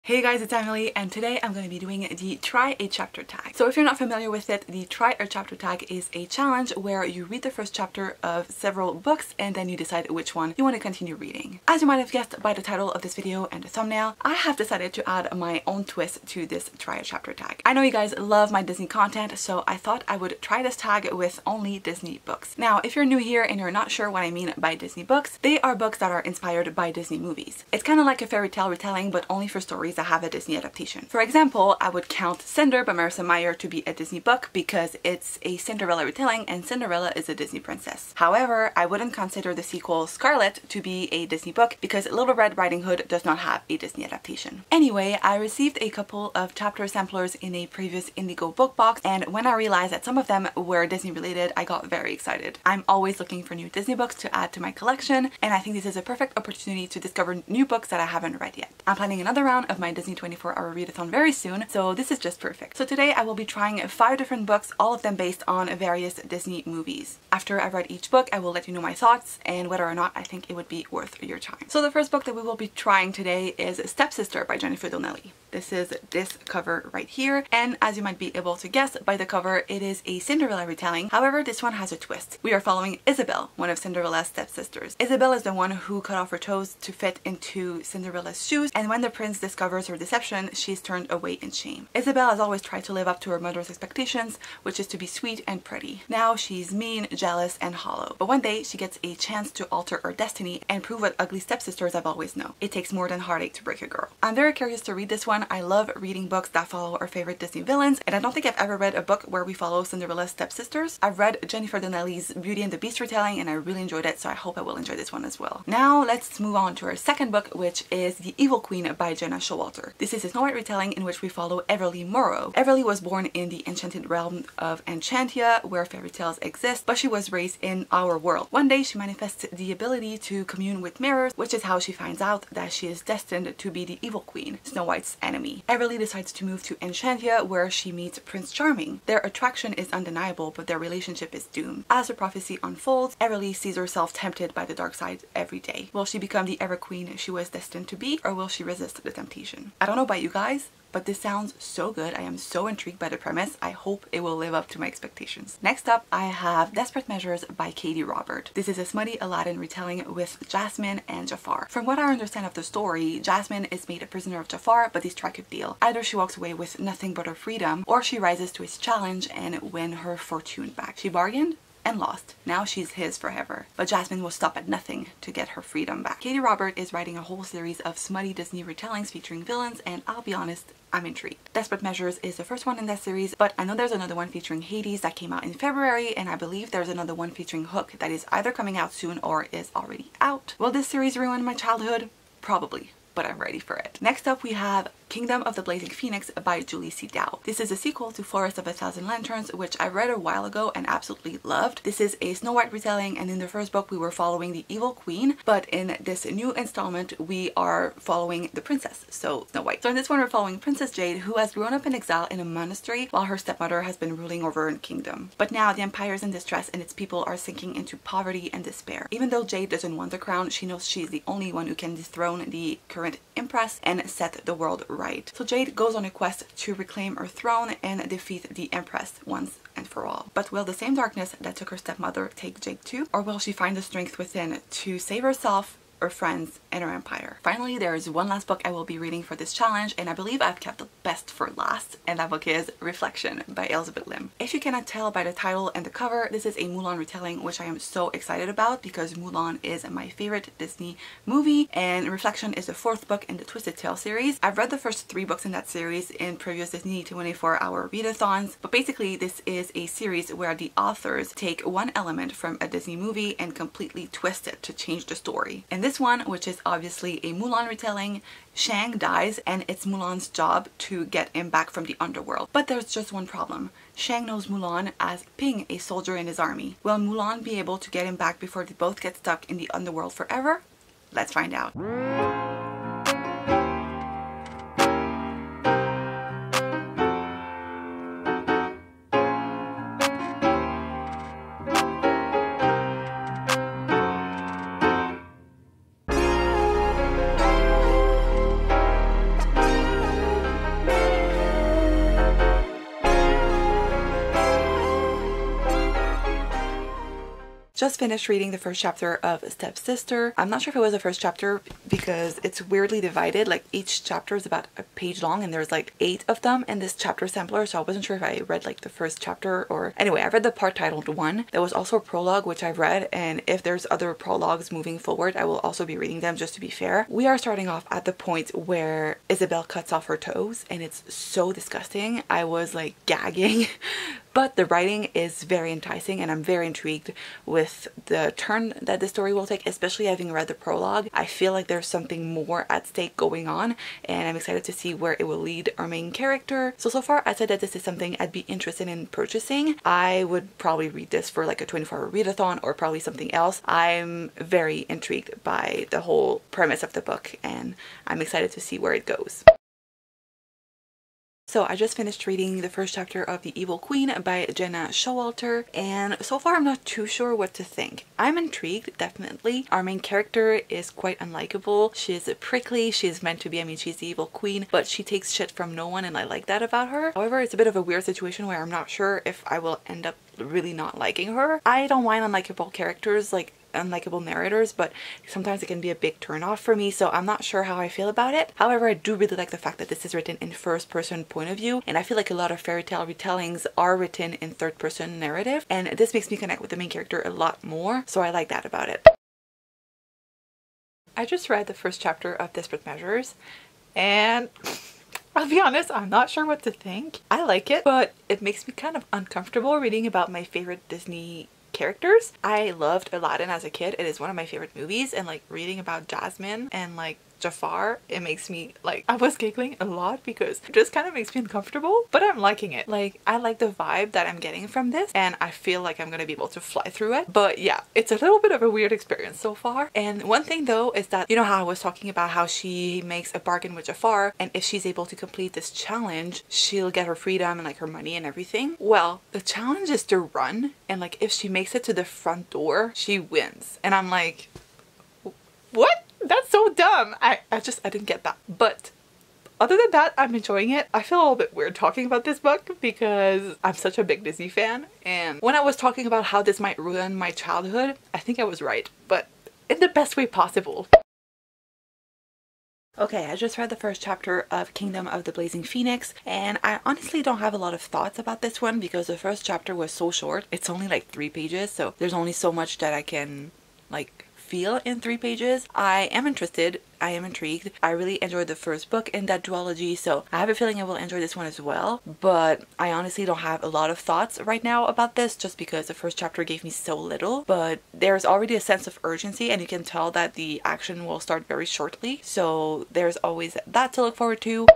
Hey guys, it's Emily, and today I'm going to be doing the Try a Chapter tag. So if you're not familiar with it, the Try a Chapter tag is a challenge where you read the first chapter of several books and then you decide which one you want to continue reading. As you might have guessed by the title of this video and the thumbnail, I have decided to add my own twist to this Try a Chapter tag. I know you guys love my Disney content, so I thought I would try this tag with only Disney books. Now, if you're new here and you're not sure what I mean by Disney books, they are books that are inspired by Disney movies. It's kind of like a fairy tale retelling, but only for stories that have a Disney adaptation. For example, I would count Cinder by Marissa Meyer to be a Disney book because it's a Cinderella retelling and Cinderella is a Disney princess. However, I wouldn't consider the sequel Scarlet to be a Disney book because Little Red Riding Hood does not have a Disney adaptation. Anyway, I received a couple of chapter samplers in a previous Indigo book box, and when I realized that some of them were Disney related, I got very excited. I'm always looking for new Disney books to add to my collection, and I think this is a perfect opportunity to discover new books that I haven't read yet. I'm planning another round of my Disney 24-hour readathon very soon, so this is just perfect. So today I will be trying 5 different books, all of them based on various Disney movies. After I've read each book, I will let you know my thoughts and whether or not I think it would be worth your time. So the first book that we will be trying today is Stepsister by Jennifer Donnelly. This is this cover right here, and as you might be able to guess by the cover, it is a Cinderella retelling. However, this one has a twist. We are following Isabel, one of Cinderella's stepsisters. Isabel is the one who cut off her toes to fit into Cinderella's shoes, and when the prince discovers her deception, she's turned away in shame. Isabel has always tried to live up to her mother's expectations, which is to be sweet and pretty. Now she's mean, jealous, and hollow. But one day she gets a chance to alter her destiny and prove what ugly stepsisters have always known. It takes more than heartache to break a girl. I'm very curious to read this one. I love reading books that follow our favorite Disney villains, and I don't think I've ever read a book where we follow Cinderella's stepsisters. I've read Jennifer Donnelly's Beauty and the Beast retelling and I really enjoyed it, so I hope I will enjoy this one as well. Now let's move on to our second book, which is The Evil Queen by Jenna Showalter. This is a Snow White retelling in which we follow Everly Morrow. Everly was born in the enchanted realm of Enchantia, where fairy tales exist, but she was raised in our world. One day she manifests the ability to commune with mirrors, which is how she finds out that she is destined to be the Evil Queen, Snow White's enemy. Everly decides to move to Enchantia, where she meets Prince Charming. Their attraction is undeniable, but their relationship is doomed. As the prophecy unfolds, Everly sees herself tempted by the dark side every day. Will she become the Ever Queen she was destined to be, or will she resist the temptation? I don't know about you guys, but this sounds so good. I am so intrigued by the premise. I hope it will live up to my expectations. Next up, I have Desperate Measures by Katie Robert. This is a smutty Aladdin retelling with Jasmine and Jafar. From what I understand of the story, Jasmine is made a prisoner of Jafar, but they strike a deal. Either she walks away with nothing but her freedom, or she rises to his challenge and win her fortune back. She bargained and lost. Now she's his forever. But Jasmine will stop at nothing to get her freedom back. Katie Robert is writing a whole series of smutty Disney retellings featuring villains, and I'll be honest, I'm intrigued. Desperate Measures is the first one in that series, but I know there's another one featuring Hades that came out in February, and I believe there's another one featuring Hook that is either coming out soon or is already out. Will this series ruin my childhood? Probably, but I'm ready for it. Next up we have Kingdom of the Blazing Phoenix by Julie C. Dow. This is a sequel to Forest of a Thousand Lanterns, which I read a while ago and absolutely loved. This is a Snow White retelling, and in the first book we were following the Evil Queen, but in this new installment we are following the princess, so Snow White. So in this one we're following Princess Jade, who has grown up in exile in a monastery while her stepmother has been ruling over her kingdom. But now the empire is in distress and its people are sinking into poverty and despair. Even though Jade doesn't want the crown, she knows she's the only one who can dethrone the current empress and set the world right. So Jade goes on a quest to reclaim her throne and defeat the empress once and for all. But will the same darkness that took her stepmother take Jade too? Or will she find the strength within to save herself, her friends, and her empire? Finally, there is one last book I will be reading for this challenge, and I believe I've kept the best for last, and that book is Reflection by Elizabeth Lim. If you cannot tell by the title and the cover, this is a Mulan retelling, which I am so excited about because Mulan is my favorite Disney movie, and Reflection is the 4th book in the Twisted Tale series. I've read the first 3 books in that series in previous Disney 24-hour readathons, but basically this is a series where the authors take one element from a Disney movie and completely twist it to change the story. In this one, which is obviously a Mulan retelling, Shang dies and it's Mulan's job to get him back from the underworld. But there's just one problem. Shang knows Mulan as being a soldier in his army. Will Mulan be able to get him back before they both get stuck in the underworld forever? Let's find out. just finished reading the first chapter of Stepsister. I'm not sure if it was the first chapter because it's weirdly divided. Like each chapter is about a page long and there's like 8 of them in this chapter sampler, so I wasn't sure if I read like the first chapter or... Anyway, I read the part titled 1. There was also a prologue which I've read, and if there's other prologues moving forward I will also be reading them just to be fair. We are starting off at the point where Isabel cuts off her toes and it's so disgusting. I was like gagging. But the writing is very enticing and I'm very intrigued with the turn that the story will take, especially having read the prologue. I feel like there's something more at stake going on and I'm excited to see where it will lead our main character. So far I said that this is something I'd be interested in purchasing. I would probably read this for like a 24-hour readathon or probably something else. I'm very intrigued by the whole premise of the book and I'm excited to see where it goes. So I just finished reading the first chapter of The Evil Queen by Jenna Showalter, and so far I'm not too sure what to think. I'm intrigued, definitely. Our main character is quite unlikable. She's prickly, she's meant to be, I mean, she's the evil queen, but she takes shit from no one and I like that about her. However, it's a bit of a weird situation where I'm not sure if I will end up really not liking her. I don't mind unlikable characters, like unlikable narrators, but sometimes it can be a big turnoff for me, so I'm not sure how I feel about it. However, I do really like the fact that this is written in first-person point of view, and I feel like a lot of fairy tale retellings are written in third-person narrative, and this makes me connect with the main character a lot more, so I like that about it. I just read the first chapter of Desperate Measures, and I'll be honest, I'm not sure what to think. I like it, but it makes me kind of uncomfortable reading about my favorite Disney characters. I loved Aladdin as a kid. It is one of my favorite movies, and like reading about Jasmine and like Jafar, it makes me like, I was giggling a lot because it just kind of makes me uncomfortable, but I'm liking it. Like, I like the vibe that I'm getting from this and I feel like I'm gonna be able to fly through it. But yeah, it's a little bit of a weird experience so far. And one thing though is that, you know how I was talking about how she makes a bargain with Jafar, and if she's able to complete this challenge she'll get her freedom and like her money and everything. Well, the challenge is to run, and like if she makes it to the front door she wins, and I'm like, what? That's so dumb. I didn't get that. But other than that, I'm enjoying it. I feel a little bit weird talking about this book because I'm such a big Disney fan, and when I was talking about how this might ruin my childhood, I think I was right, but in the best way possible. Okay, I just read the first chapter of Kingdom of the Blazing Phoenix, and I honestly don't have a lot of thoughts about this one because the first chapter was so short. It's only like 3 pages, so there's only so much that I can like feel in 3 pages. I am interested, I am intrigued. I really enjoyed the first book in that duology, so I have a feeling I will enjoy this one as well, but I honestly don't have a lot of thoughts right now about this just because the first chapter gave me so little. But there's already a sense of urgency and you can tell that the action will start very shortly, so there's always that to look forward to.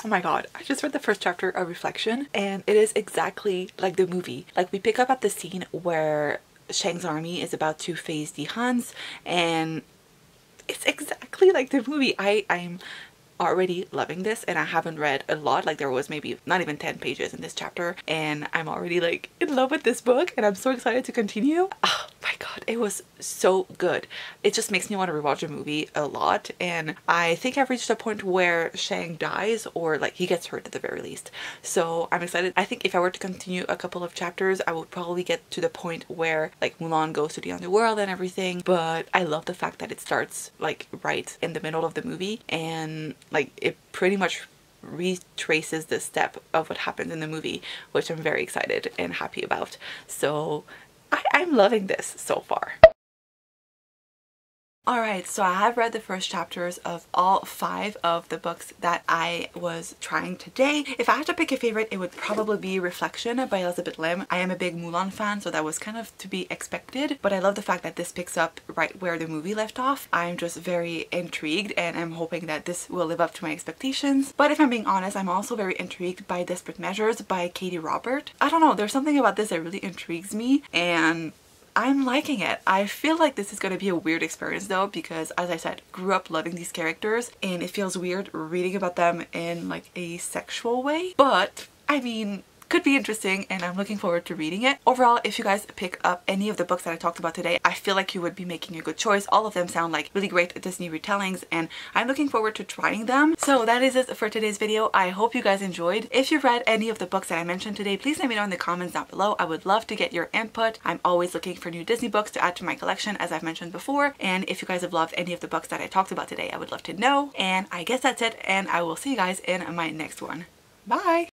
Oh my god, I just read the first chapter of Reflection and it is exactly like the movie. Like, we pick up at the scene where Shang's army is about to face the Huns, and it's exactly like the movie. I'm already loving this, and I haven't read a lot. Like, there was maybe not even 10 pages in this chapter and I'm already like in love with this book and I'm so excited to continue. Oh my god, it was so good. It just makes me want to rewatch the movie a lot, and I think I've reached a point where Shang dies, or like he gets hurt at the very least, so I'm excited. I think if I were to continue a couple of chapters I would probably get to the point where like Mulan goes to the underworld and everything, but I love the fact that it starts like right in the middle of the movie and like it pretty much retraces the step of what happened in the movie, which I'm very excited and happy about. So I'm loving this so far. Alright, so I have read the first chapters of all 5 of the books that I was trying today. If I had to pick a favorite, it would probably be Reflection by Elizabeth Lim. I am a big Mulan fan, so that was kind of to be expected, but I love the fact that this picks up right where the movie left off. I'm just very intrigued and I'm hoping that this will live up to my expectations. But if I'm being honest, I'm also very intrigued by Desperate Measures by Katie Robert. I don't know, there's something about this that really intrigues me and I'm liking it. I feel like this is going to be a weird experience though, because as I said, grew up loving these characters and it feels weird reading about them in like a sexual way. But I mean, could be interesting, and I'm looking forward to reading it. Overall, if you guys pick up any of the books that I talked about today, I feel like you would be making a good choice. All of them sound like really great Disney retellings, and I'm looking forward to trying them. So that is it for today's video. I hope you guys enjoyed. If you've read any of the books that I mentioned today, please let me know in the comments down below. I would love to get your input. I'm always looking for new Disney books to add to my collection, as I've mentioned before, and if you guys have loved any of the books that I talked about today, I would love to know. And I guess that's it, and I will see you guys in my next one. Bye!